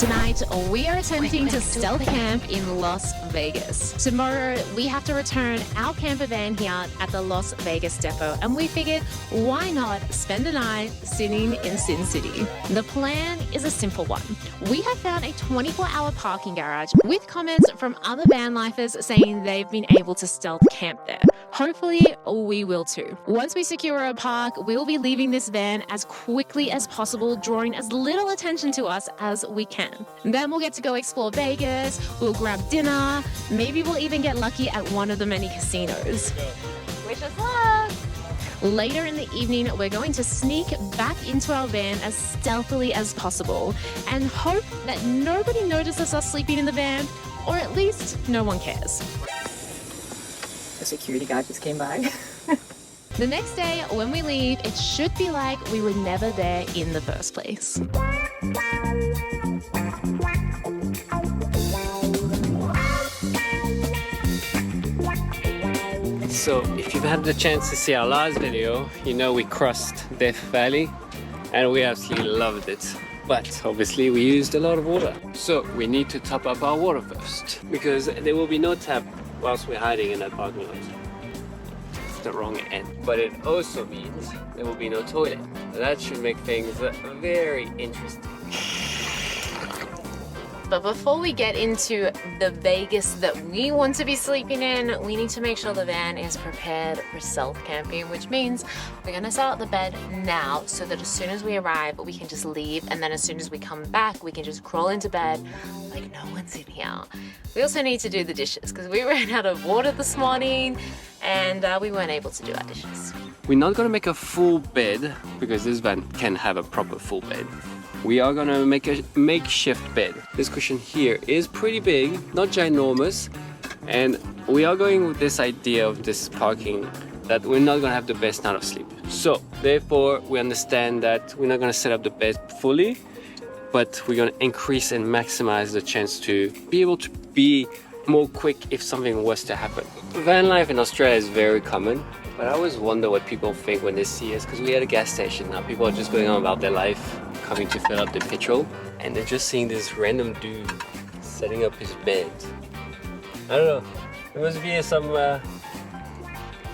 Tonight, we are attempting to stealth camp in Las Vegas. Tomorrow, we have to return our camper van here at the Las Vegas depot, and we figured, why not spend a night sitting in Sin City? The plan is a simple one. We have found a 24-hour parking garage with comments from other van lifers saying they've been able to stealth camp there. Hopefully, we will too. Once we secure a park, we'll be leaving this van as quickly as possible, drawing as little attention to us as we can. Then we'll get to go explore Vegas, we'll grab dinner, maybe we'll even get lucky at one of the many casinos. Wish us luck! Later in the evening, we're going to sneak back into our van as stealthily as possible and hope that nobody notices us sleeping in the van, or at least no one cares. The security guy just came by. The next day, when we leave, it should be like we were never there in the first place. So if you've had the chance to see our last video, you know we crossed Death Valley and we absolutely loved it. But obviously we used a lot of water. So we need to top up our water first because there will be no tap whilst we're hiding in that parking lot. It's the wrong end. But it also means there will be no toilet. That should make things very interesting. But before we get into the Vegas that we want to be sleeping in, we need to make sure the van is prepared for self-camping, which means we're gonna set out the bed now so that as soon as we arrive, we can just leave. And then as soon as we come back, we can just crawl into bed like no one's in here. We also need to do the dishes because we ran out of water this morning and we weren't able to do our dishes. We're not gonna make a full bed because this van can have a proper full bed. We are gonna make a makeshift bed. This cushion here is pretty big, not ginormous, and we are going with this idea of this parking that we're not gonna have the best night of sleep. So therefore we understand that we're not gonna set up the bed fully, but we're gonna increase and maximize the chance to be able to be more quick if something was to happen. Van life in Australia is very common, but I always wonder what people think when they see us, because we had a gas station now. People are just going on about their life, coming to fill up the petrol, and they're just seeing this random dude setting up his bed. I don't know, there must be some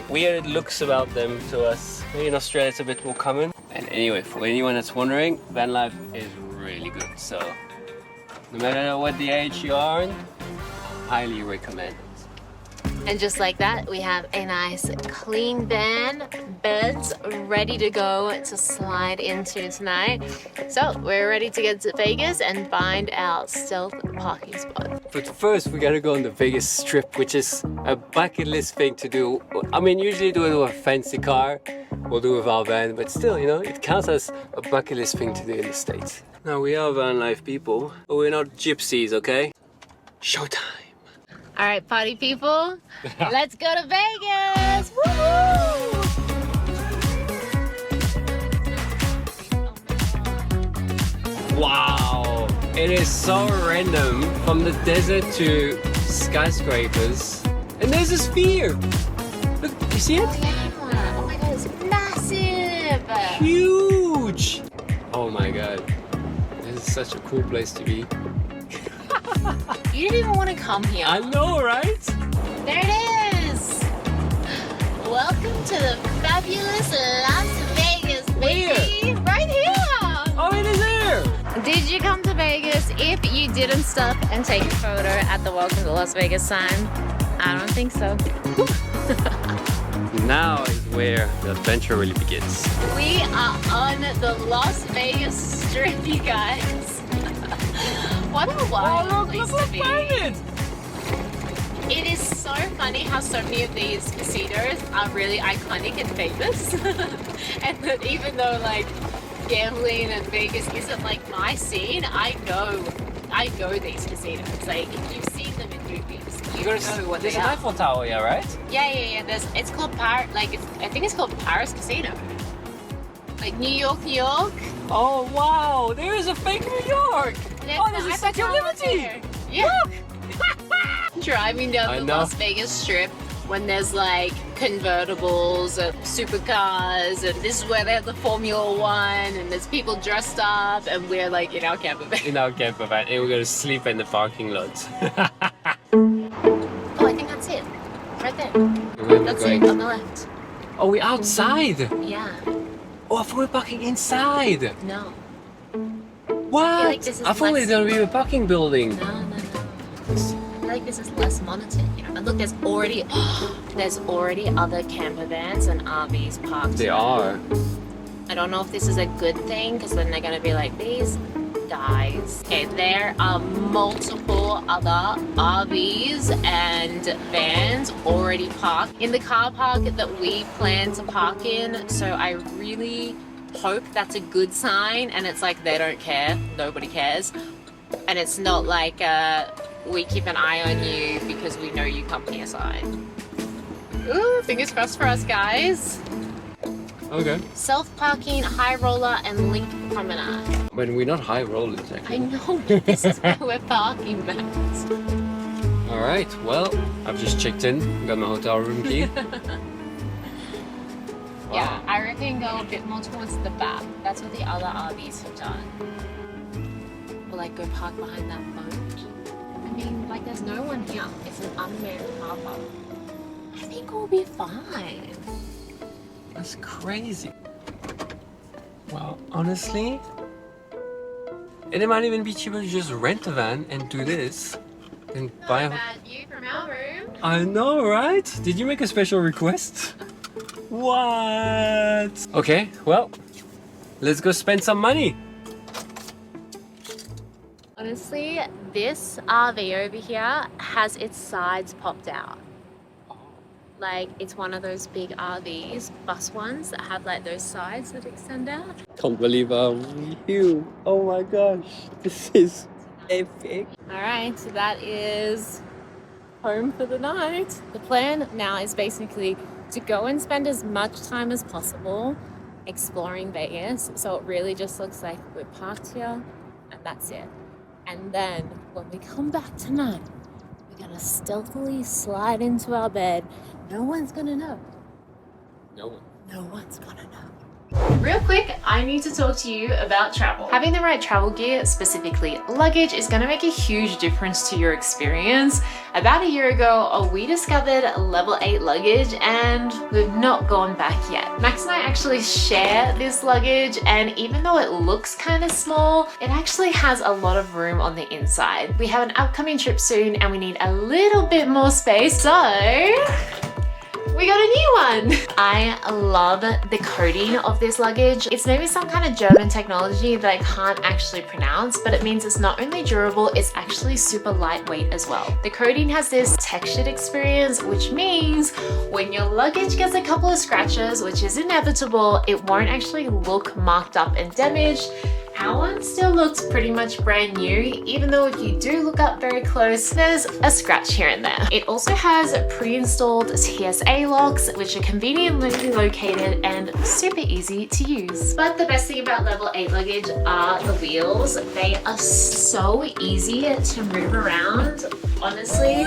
weird looks about them to us. Maybe in Australia it's a bit more common. And anyway, for anyone that's wondering, van life is really good. So no matter what the age you are in, highly recommend it. And just like that, we have a nice clean van, beds ready to go to slide into tonight. So we're ready to get to Vegas and find our stealth parking spot. But first we gotta go on the Vegas Strip, which is a bucket list thing to do. I mean, usually do it with a fancy car, we'll do it with our van, but still, you know, it counts as a bucket list thing to do in the States. Now we are van life people, but we're not gypsies, okay? Showtime! All right, party people, let's go to Vegas! Woo! Wow! It is so random, from the desert to skyscrapers. And there's a sphere! Look, you see it? Yeah. Oh my god, it's massive! Huge! Oh my god. This is such a cool place to be. You didn't even want to come here. I know, right? There it is! Welcome to the fabulous Las Vegas, baby! Right here! Oh, it is here! Did you come to Vegas if you didn't stop and take a photo at the Welcome to Las Vegas sign? I don't think so. Now is where the adventure really begins. We are on the Las Vegas Strip, you guys. What a wild place to be. It is so funny how so many of these casinos are really iconic and famous. And that even though like gambling and Vegas isn't like my scene, I know these casinos. Like you've seen them in movies. You know what they There's an are. Eiffel Tower here, right? Yeah. It's called I think it's called Paris Casino. Like New York. Oh wow, there is a fake New York! Oh, there's a Statue of Liberty! Yeah. Driving down the know. Las Vegas Strip. when there's like convertibles and supercars, and this is where they have the Formula One, and there's people dressed up, and we're like in our camper van. In our camper van, and we're gonna sleep in the parking lot. Oh, I think that's it. Right there. Where are we That's going? it on the left. Oh, we're outside! Yeah. Oh, I thought we were parking inside! No. What? like this is I thought we were less- gonna be a parking building. No. I feel like this is less monitored, you know. And look, there's already other camper vans and RVs parked. They here. are. I don't know if this is a good thing, because then they're gonna be like, these guys. Okay, there are multiple other RVs and vans already parked in the car park that we plan to park in. So I really hope that's a good sign, and it's like they don't care, nobody cares, and it's not like we keep an eye on you because we know you come here sign. Ooh, fingers crossed for us, guys. Okay. Self-parking, high roller, and link promenade. When we're not high rollers, I actually. know, but this is where we're parking, Max. Alright, well, I've just checked in, got my hotel room key. Yeah, I reckon go a bit more towards the back. That's what the other RVs have done. Or like go park behind that boat. I mean, like there's no one here. It's an unmanned car park. I think we'll be fine. That's crazy. Well, honestly, and it might even be cheaper to just rent a van and do this than buy a... bad view from our room. I know, right? Did you make a special request? What? Okay, well, let's go spend some money. Honestly, this RV over here has its sides popped out. Like, it's one of those big RVs, bus ones, that have like those sides that extend out. Can't believe our view. Oh my gosh, this is epic. Alright, so that is home for the night. The plan now is basically to go and spend as much time as possible exploring Vegas. So it really just looks like we're parked here and that's it. And then when we come back tonight, we're gonna stealthily slide into our bed. No one's gonna know. No one. No one's gonna know. Real quick, I need to talk to you about travel. Having the right travel gear, specifically luggage, is gonna make a huge difference to your experience. About a year ago, we discovered level 8 luggage and we've not gone back yet. Max and I actually share this luggage, and even though it looks kind of small, it actually has a lot of room on the inside. We have an upcoming trip soon and we need a little bit more space, so we got a new one. I love the coating of this luggage. It's maybe some kind of German technology that I can't actually pronounce, but it means it's not only durable, it's actually super lightweight as well. The coating has this textured experience, which means when your luggage gets a couple of scratches, which is inevitable, it won't actually look marked up and damaged. Our one still looks pretty much brand new, even though if you do look up very close, there's a scratch here and there. It also has pre-installed TSA locks, which are conveniently located and super easy to use. But the best thing about level 8 luggage are the wheels. They are so easy to move around. Honestly,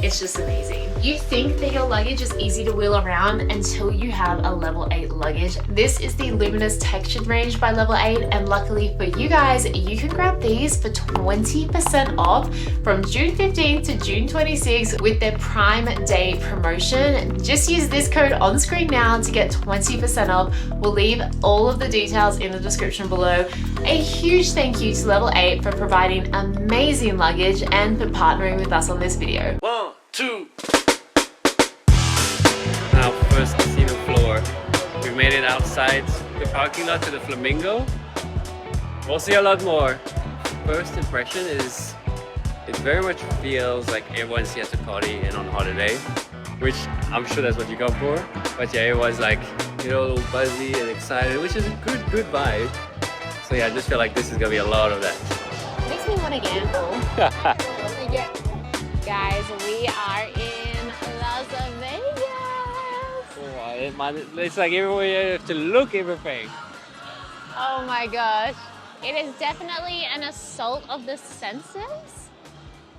it's just amazing. You think that your luggage is easy to wheel around until you have a level 8 luggage. This is the Luminous Textured range by level 8, and luckily for you guys, you can grab these for 20% off from June 15th to June 26th with their Prime Day promotion. Just use this code on screen now to get 20% off. We'll leave all of the details in the description below. A huge thank you to level 8 for providing amazing luggage and for partnering with us on this video. 1, 2. Our first casino floor. We made it outside the parking lot to the Flamingo. We'll see a lot more. First impression is it very much feels like everyone's here to party and on holiday, which I'm sure that's what you come for. But yeah, it was like, you know, a little buzzy and excited, which is a good vibe. So yeah, I just feel like this is gonna be a lot of that. Makes me want to gamble. Guys, we are in Las Vegas. It's like everywhere you have to look everything. Oh my gosh. It is definitely an assault of the senses.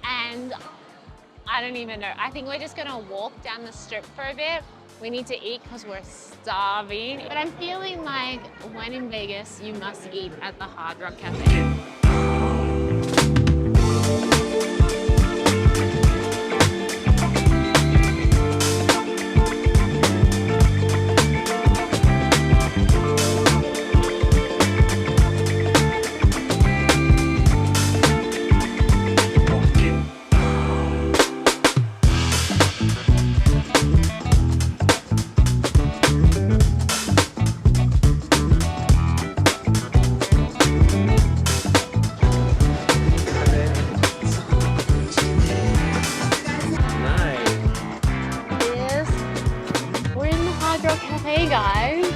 And I don't even know. I think we're just gonna walk down the strip for a bit. We need to eat because we're starving. But I'm feeling like when in Vegas, you must eat at the Hard Rock Cafe. Cafe, guys.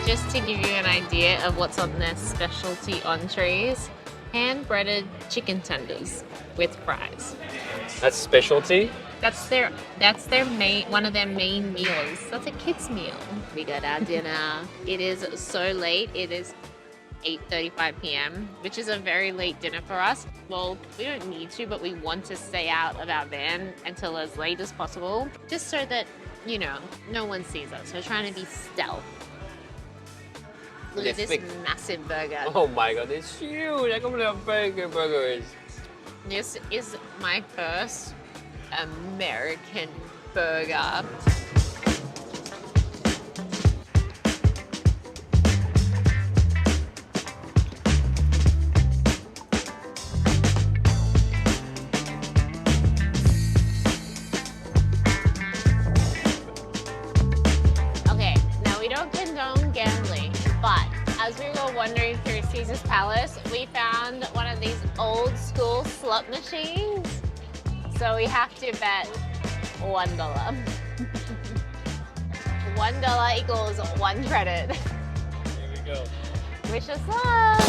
Just to give you an idea of what's on their specialty entrees, hand-breaded chicken tenders with fries. That's specialty. That's their main, one of their main meals. That's a kid's meal. We got our dinner. It is so late. It is 8:35 p.m., which is a very late dinner for us. Well, we don't need to, but we want to stay out of our van until as late as possible, just so that, you know, no one sees us. We're trying to be stealth. Look at this massive burger. Oh my god, it's huge! I can't believe how big a burger is. This is my first American burger. As we were wandering through Caesar's Palace, we found one of these old school slot machines. So we have to bet $1. $1 equals 1 credit. Here we go. Wish us luck.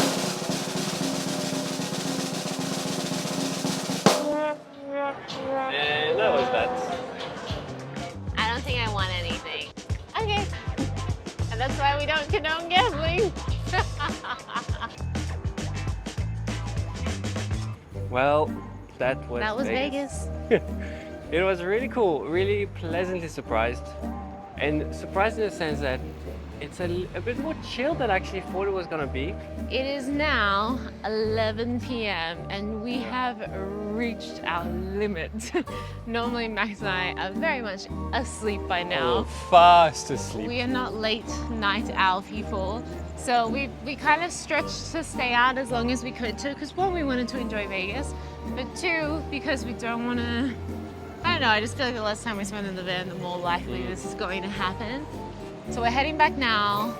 And that was that. I don't think I won anything. Okay. And that's why we don't condone gambling. Well, that was Vegas. It was really cool, really pleasantly surprised. And surprised in the sense that it's a bit more chill than I actually thought it was gonna be. It is now 11 p.m. and we have reached our limit. Normally Max and I are very much asleep by now. Oh, fast asleep. We are not late night owl people. So we kind of stretched to stay out as long as we could too, because one, we wanted to enjoy Vegas, but two, because we don't want to, I don't know, I just feel like the less time we spend in the van, the more likely this is going to happen. So we're heading back now.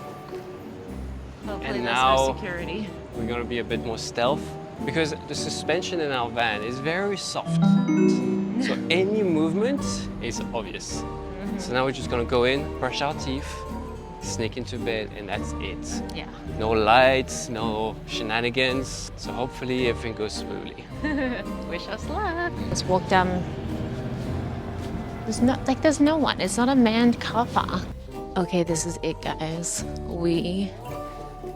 Hopefully there's no security. We're gonna be a bit more stealth because the suspension in our van is very soft. So any movement is obvious. So now we're just gonna go in, brush our teeth, sneak into bed, and that's it. Yeah. No lights, no shenanigans. So hopefully everything goes smoothly. Wish us luck. Let's walk down. There's no one. It's not a manned car park. Okay, this is it, guys. We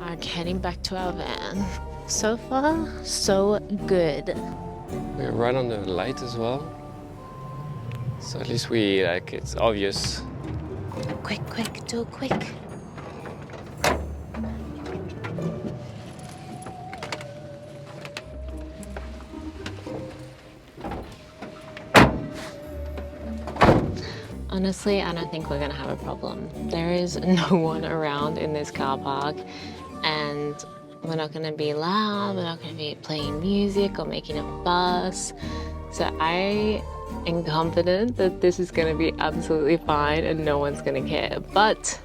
are heading back to our van. So far, so good. We're right on the light as well. So at least it's obvious. Quick, do it quick. Honestly, I don't think we're gonna have a problem. There is no one around in this car park, and we're not gonna be loud, we're not gonna be playing music or making a fuss. So I am confident that this is gonna be absolutely fine and no one's gonna care, but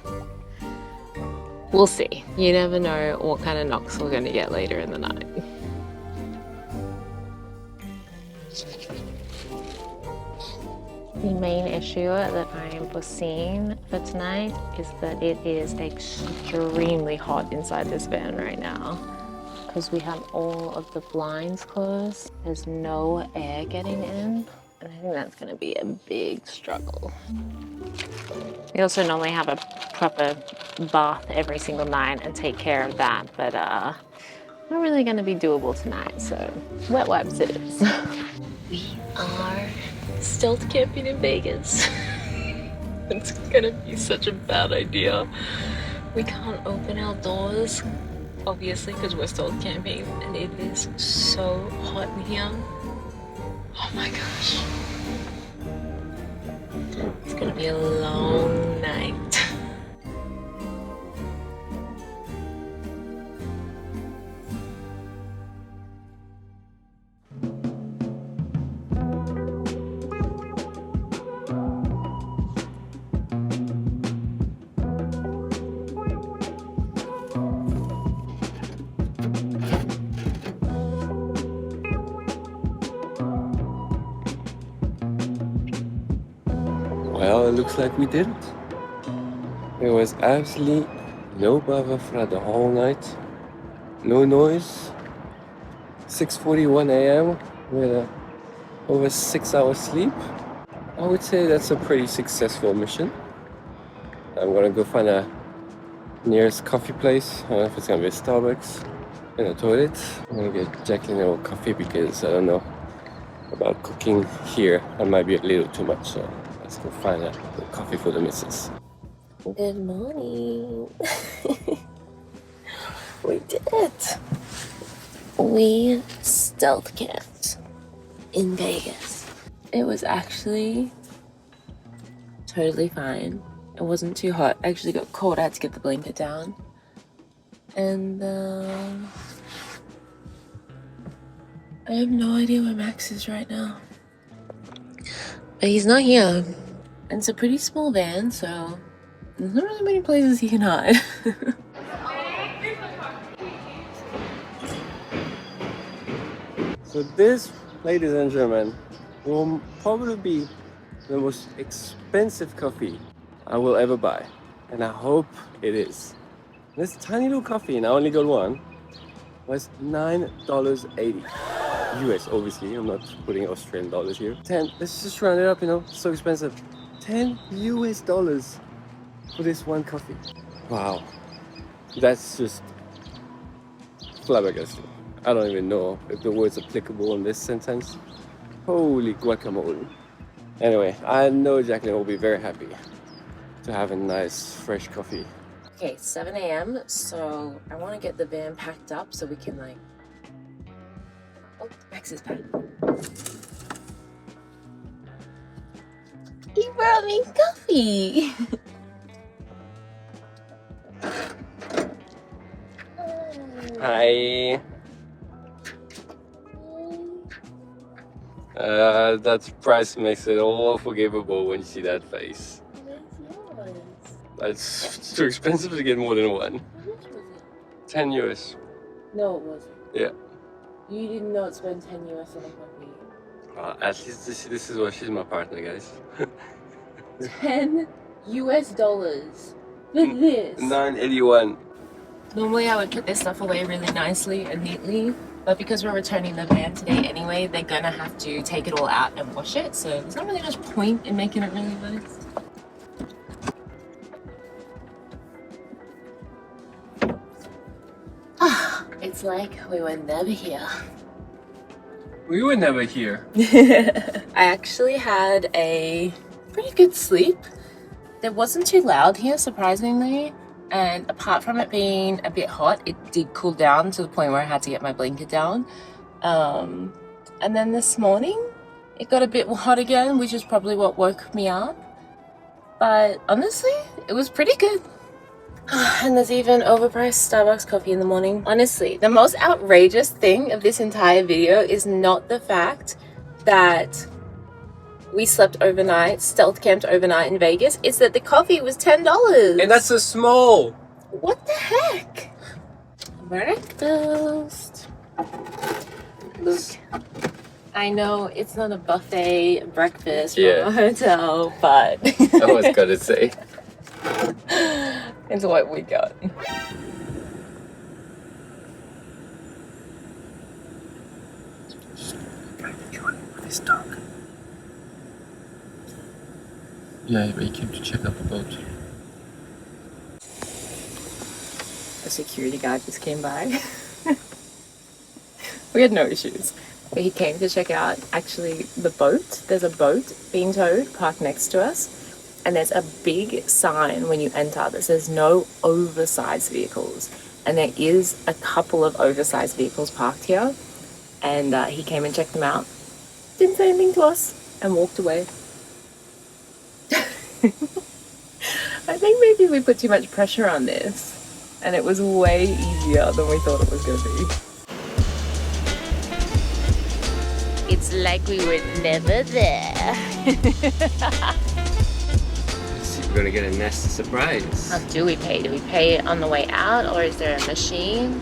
we'll see. You never know what kind of knocks we're gonna get later in the night. The main issue that I am foreseeing for tonight is that it is extremely hot inside this van right now because we have all of the blinds closed. There's no air getting in, and I think that's going to be a big struggle. We also normally have a proper bath every single night and take care of that, but not really going to be doable tonight, so wet wipes it is. We are stealth camping in Vegas. It's gonna be such a bad idea. We can't open our doors, obviously, because we're stealth camping, and it is so hot in here. Oh my gosh. It's gonna be a long night. Well, it looks like we did it. There was absolutely no bother throughout the whole night. No noise. 6:41 a.m. with over 6 hours sleep. I would say that's a pretty successful mission. I'm gonna go find a nearest coffee place. I don't know if it's gonna be a Starbucks in a toilet. I'm gonna get Jacqueline a little coffee because I don't know about cooking here. That might be a little too much, so let's go find a coffee for the missus. Good morning. We did it. We stealth camped in Vegas. It was actually totally fine. It wasn't too hot. I actually got cold. I had to get the blanket down. And I have no idea where Max is right now. But he's not here. And it's a pretty small van, so there's not really many places he can hide. So this, ladies and gentlemen, will probably be the most expensive coffee I will ever buy. And I hope it is. This tiny little coffee, and I only got one, was $9.80. US, obviously. I'm not putting Australian dollars here. 10, let's just round it up, you know, so expensive. 10 US dollars for this one coffee. Wow. That's just flabbergasting. I don't even know if the word's applicable in this sentence. Holy guacamole. Anyway, I know Jacqueline will be very happy to have a nice fresh coffee. Okay, 7 a.m. So I want to get the van packed up so we can like... Oh, Max is back. He brought me coffee. Hi. That price makes it all forgivable when you see that face. It's too expensive to get more than one. How much was it? 10 US. No, it wasn't. Yeah. You did not spend 10 US on a coffee. At least this is why she's my partner, guys. 10 US dollars for this. 9.81. Normally I would put this stuff away really nicely and neatly, but because we're returning the van today anyway, they're gonna have to take it all out and wash it, so there's not really much point in making it really nice. It's like we were never here. We were never here. I actually had a pretty good sleep. It wasn't too loud here, surprisingly. And apart from it being a bit hot, it did cool down to the point where I had to get my blanket down. And then this morning, it got a bit hot again, which is probably what woke me up. But honestly, it was pretty good. And there's even overpriced Starbucks coffee in the morning. Honestly, the most outrageous thing of this entire video is not the fact that we slept overnight, stealth camped overnight in Vegas. It's that the coffee was $10. And that's a small. What the heck? Breakfast. Look, I know it's not a buffet breakfast from a hotel, but I was gonna say. it's what we got. This dog. Yeah, but he came to check out the boat. A security guard just came by. We had no issues. But he came to check out actually the boat. There's a boat being towed parked next to us. And there's a big sign when you enter that says no oversized vehicles. And there is a couple of oversized vehicles parked here. And he came and checked them out. Didn't say anything to us and walked away. I think maybe we put too much pressure on this. And it was way easier than we thought it was going to be. It's like we were never there. We're gonna get a nasty surprise. How do we pay? Do we pay on the way out, or is there a machine?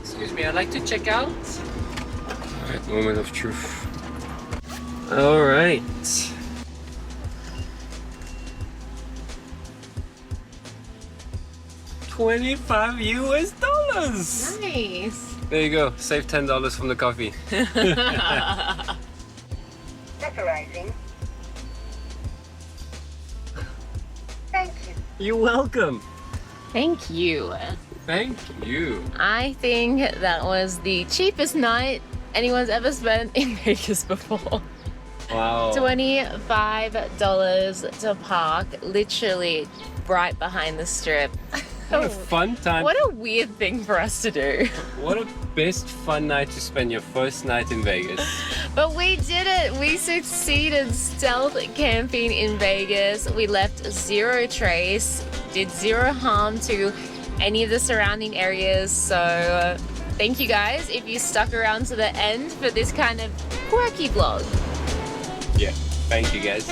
Excuse me, I'd like to check out. Alright, moment of truth. Alright. $25 US. Nice. There you go. Save $10 from the coffee. Authorizing. Thank you. You're welcome. Thank you. Thank you. I think that was the cheapest night anyone's ever spent in Vegas before. Wow. $25 to park, literally right behind the strip. What a fun time. What a weird thing for us to do. What a best fun night to spend your first night in Vegas. But we did it. We succeeded stealth camping in Vegas. We left zero trace, did zero harm to any of the surrounding areas. So thank you guys if you stuck around to the end for this kind of quirky vlog. Yeah, thank you guys.